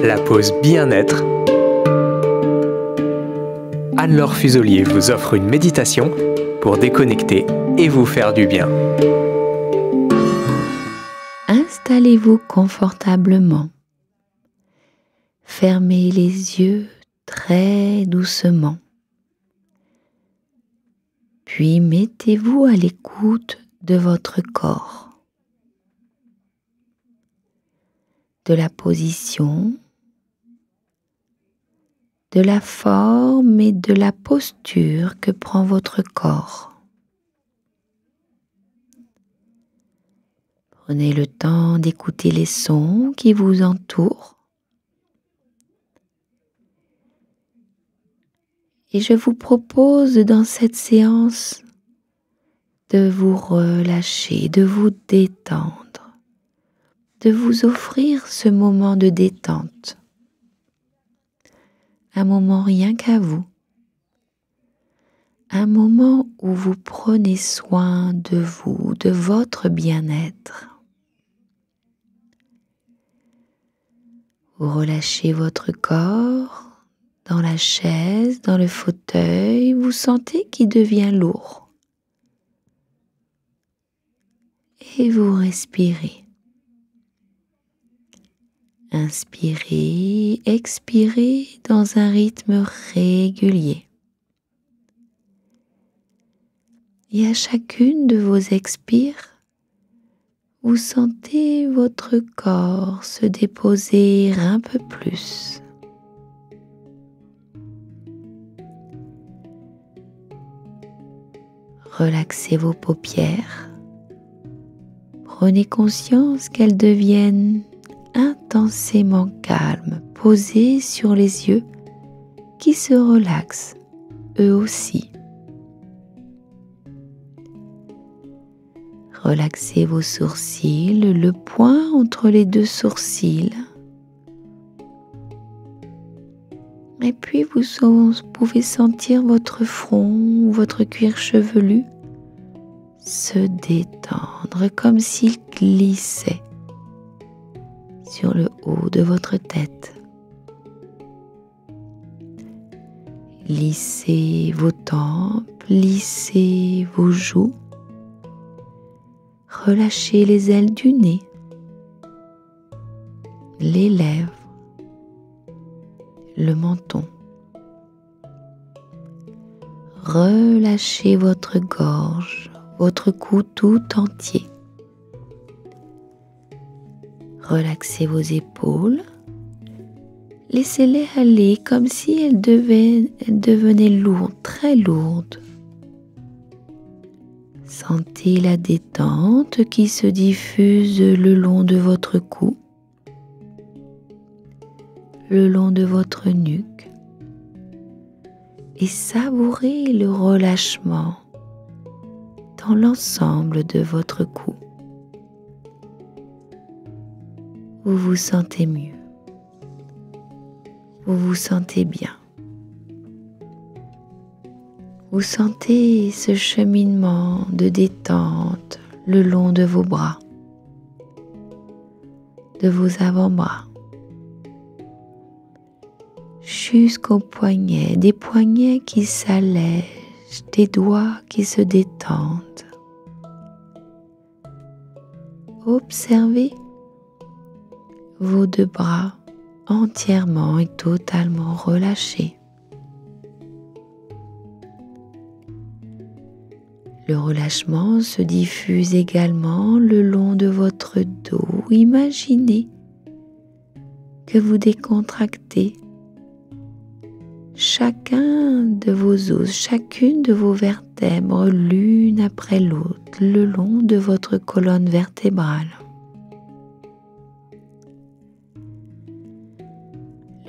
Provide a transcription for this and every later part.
la pause bien-être. Anne-Laure Fusolier vous offre une méditation pour déconnecter et vous faire du bien. Installez-vous confortablement. Fermez les yeux très doucement. Puis mettez-vous à l'écoute de votre corps, de la position, de la forme et de la posture que prend votre corps. Prenez le temps d'écouter les sons qui vous entourent. Et je vous propose dans cette séance de vous relâcher, de vous détendre, de vous offrir ce moment de détente. Un moment rien qu'à vous. Un moment où vous prenez soin de vous, de votre bien-être. Vous relâchez votre corps dans la chaise, dans le fauteuil, vous sentez qu'il devient lourd. Et vous respirez. Inspirez, expirez dans un rythme régulier. Et à chacune de vos expires, vous sentez votre corps se déposer un peu plus. Relaxez vos paupières. Prenez conscience qu'elles deviennent intensément calmes, posées sur les yeux qui se relaxent eux aussi. Relaxez vos sourcils, le point entre les deux sourcils. Et puis vous pouvez sentir votre front ou votre cuir chevelu se détendre comme s'il glissait sur le haut de votre tête. Lissez vos tempes, lissez vos joues. Relâchez les ailes du nez, les lèvres, le menton. Relâchez votre gorge, votre cou tout entier. Relaxez vos épaules. Laissez-les aller comme si elles devenaient lourdes, très lourdes. Sentez la détente qui se diffuse le long de votre cou, le long de votre nuque, et savourez le relâchement dans l'ensemble de votre cou. Vous vous sentez mieux, vous vous sentez bien. Vous sentez ce cheminement de détente le long de vos bras, de vos avant-bras, jusqu'aux poignets, des poignets qui s'allègent, des doigts qui se détendent. Observez vos deux bras entièrement et totalement relâchés. Le relâchement se diffuse également le long de votre dos. Imaginez que vous décontractez chacun de vos os, chacune de vos vertèbres l'une après l'autre le long de votre colonne vertébrale.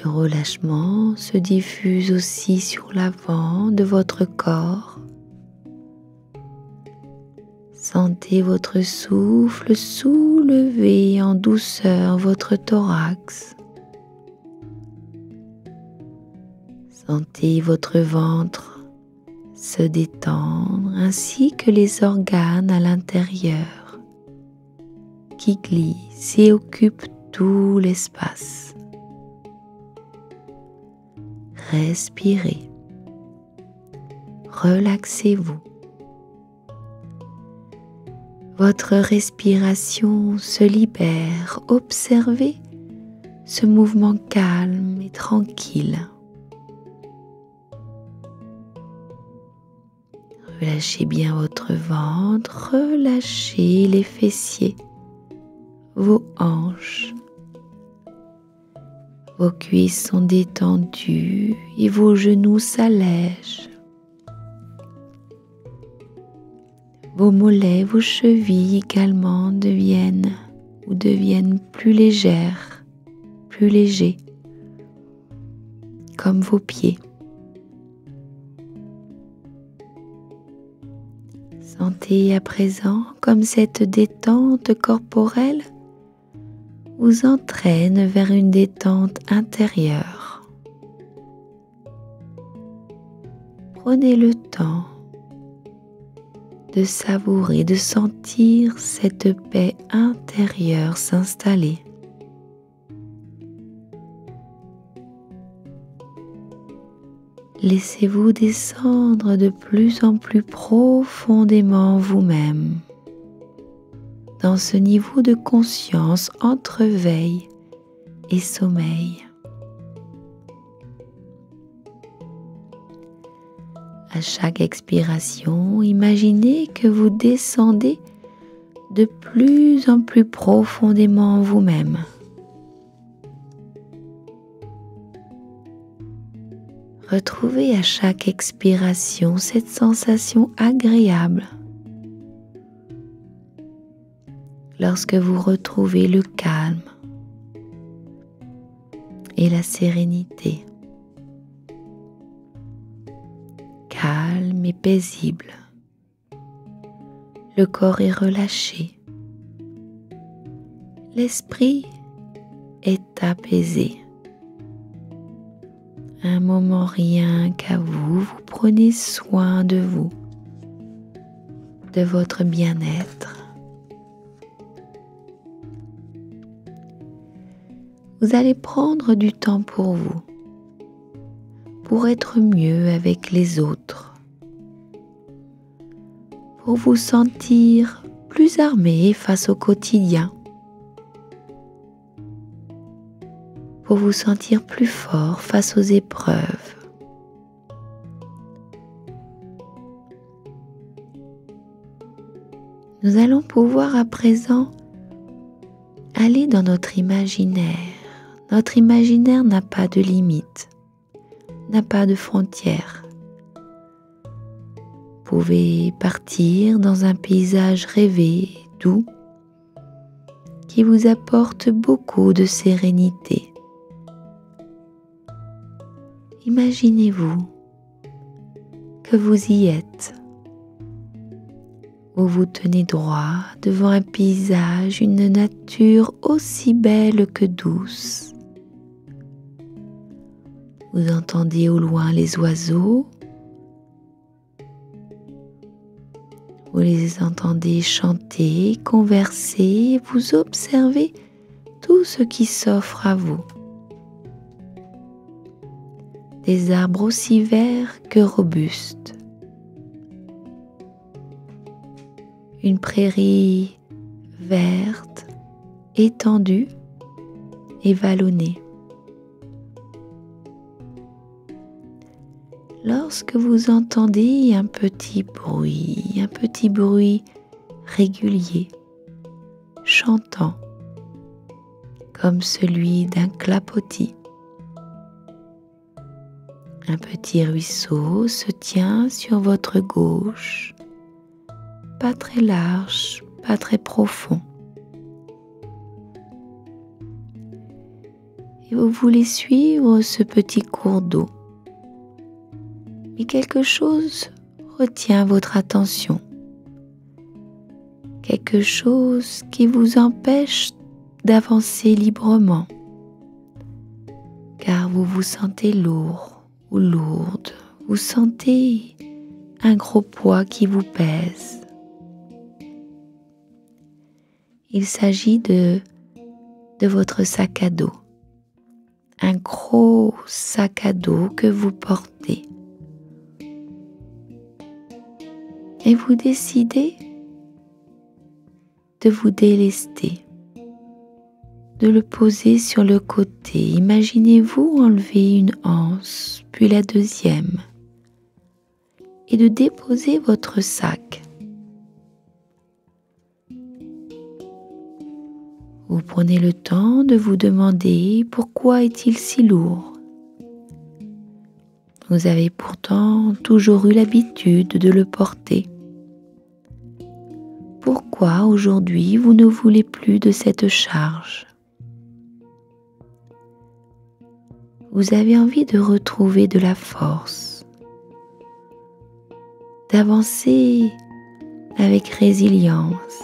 Le relâchement se diffuse aussi sur l'avant de votre corps. Sentez votre souffle soulever en douceur votre thorax. Sentez votre ventre se détendre ainsi que les organes à l'intérieur qui glissent et occupent tout l'espace. Respirez. Relaxez-vous. Votre respiration se libère. Observez ce mouvement calme et tranquille. Relâchez bien votre ventre, relâchez les fessiers, vos hanches. Vos cuisses sont détendues et vos genoux s'allègent. Vos mollets, vos chevilles également deviennent plus légères, plus légers, comme vos pieds. Sentez à présent comme cette détente corporelle vous entraîne vers une détente intérieure. Prenez le temps de savourer, de sentir cette paix intérieure s'installer. Laissez-vous descendre de plus en plus profondément vous-même, dans ce niveau de conscience entre veille et sommeil. À chaque expiration, imaginez que vous descendez de plus en plus profondément en vous-même. Retrouvez à chaque expiration cette sensation agréable. Lorsque vous retrouvez le calme et la sérénité, calme et paisible, le corps est relâché, l'esprit est apaisé. Un moment rien qu'à vous, vous prenez soin de vous, de votre bien-être. Vous allez prendre du temps pour vous, pour être mieux avec les autres, pour vous sentir plus armé face au quotidien, pour vous sentir plus fort face aux épreuves. Nous allons pouvoir à présent aller dans notre imaginaire. Notre imaginaire n'a pas de limite, n'a pas de frontières. Vous pouvez partir dans un paysage rêvé, doux, qui vous apporte beaucoup de sérénité. Imaginez-vous que vous y êtes, où vous tenez droit devant un paysage, une nature aussi belle que douce. Vous entendez au loin les oiseaux, vous les entendez chanter, converser, vous observez tout ce qui s'offre à vous. Des arbres aussi verts que robustes, une prairie verte, étendue et vallonnée. Lorsque vous entendez un petit bruit régulier, chantant, comme celui d'un clapotis, un petit ruisseau se tient sur votre gauche, pas très large, pas très profond. Et vous voulez suivre ce petit cours d'eau. Mais quelque chose retient votre attention. Quelque chose qui vous empêche d'avancer librement, car vous vous sentez lourd ou lourde, vous sentez un gros poids qui vous pèse. Il s'agit de votre sac à dos. un gros sac à dos que vous portez. Et vous décidez de vous délester, de le poser sur le côté. Imaginez-vous enlever une anse, puis la deuxième, et de déposer votre sac. Vous prenez le temps de vous demander pourquoi est-il si lourd. Vous avez pourtant toujours eu l'habitude de le porter. Pourquoi aujourd'hui vous ne voulez plus de cette charge? Vous avez envie de retrouver de la force, d'avancer avec résilience,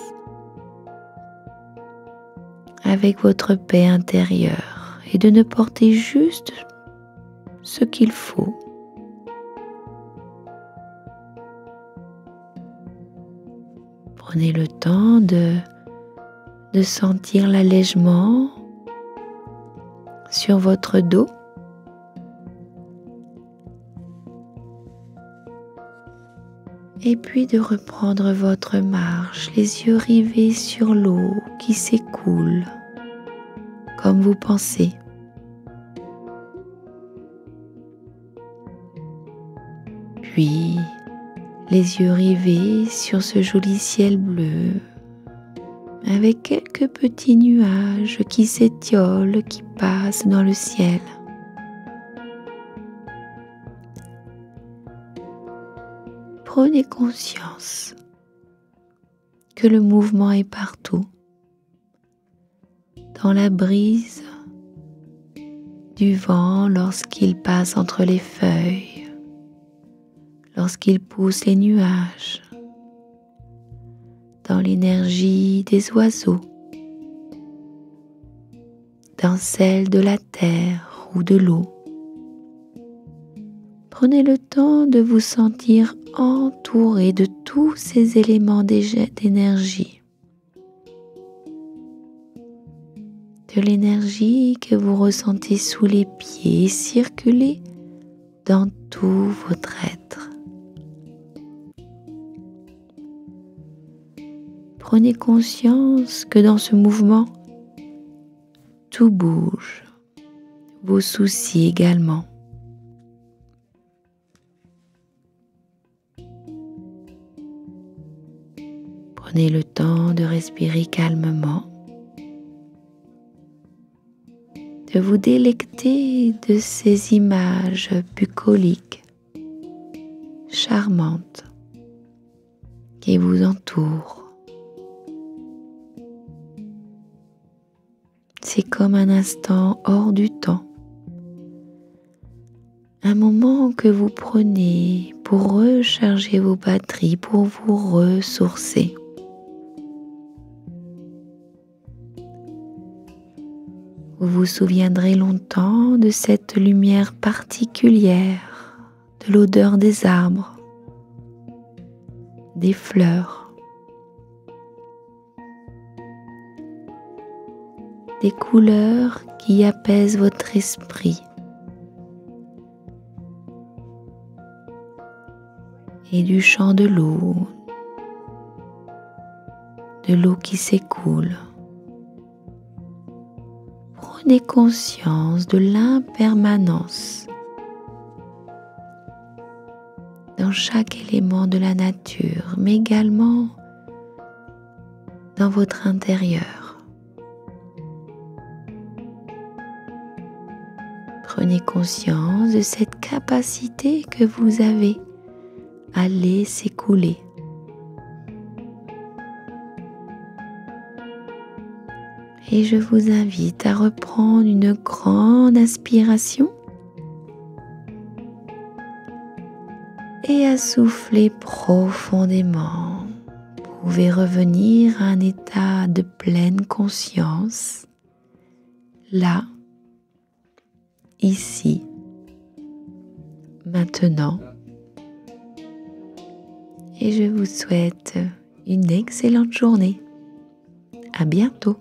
avec votre paix intérieure et de ne porter juste ce qu'il faut. Prenez le temps de sentir l'allègement sur votre dos. Et puis de reprendre votre marche, les yeux rivés sur l'eau qui s'écoule comme vous pensez. Puis les yeux rivés sur ce joli ciel bleu, avec quelques petits nuages qui s'étiolent, qui passent dans le ciel. Prenez conscience que le mouvement est partout, dans la brise du vent lorsqu'il passe entre les feuilles, lorsqu'il pousse les nuages, dans l'énergie des oiseaux, dans celle de la terre ou de l'eau. Prenez le temps de vous sentir entouré de tous ces éléments d'énergie, de l'énergie que vous ressentez sous les pieds circuler dans tout votre être. Prenez conscience que dans ce mouvement, tout bouge, vos soucis également. Prenez le temps de respirer calmement, de vous délecter de ces images bucoliques, charmantes, qui vous entourent. C'est comme un instant hors du temps, un moment que vous prenez pour recharger vos batteries, pour vous ressourcer. Vous vous souviendrez longtemps de cette lumière particulière, de l'odeur des arbres, des fleurs, des couleurs qui apaisent votre esprit et du chant de l'eau qui s'écoule. Prenez conscience de l'impermanence dans chaque élément de la nature, mais également dans votre intérieur. Prenez conscience de cette capacité que vous avez à laisser couler. Et je vous invite à reprendre une grande inspiration et à souffler profondément. Vous pouvez revenir à un état de pleine conscience, là, ici, maintenant. Et je vous souhaite une excellente journée. À bientôt.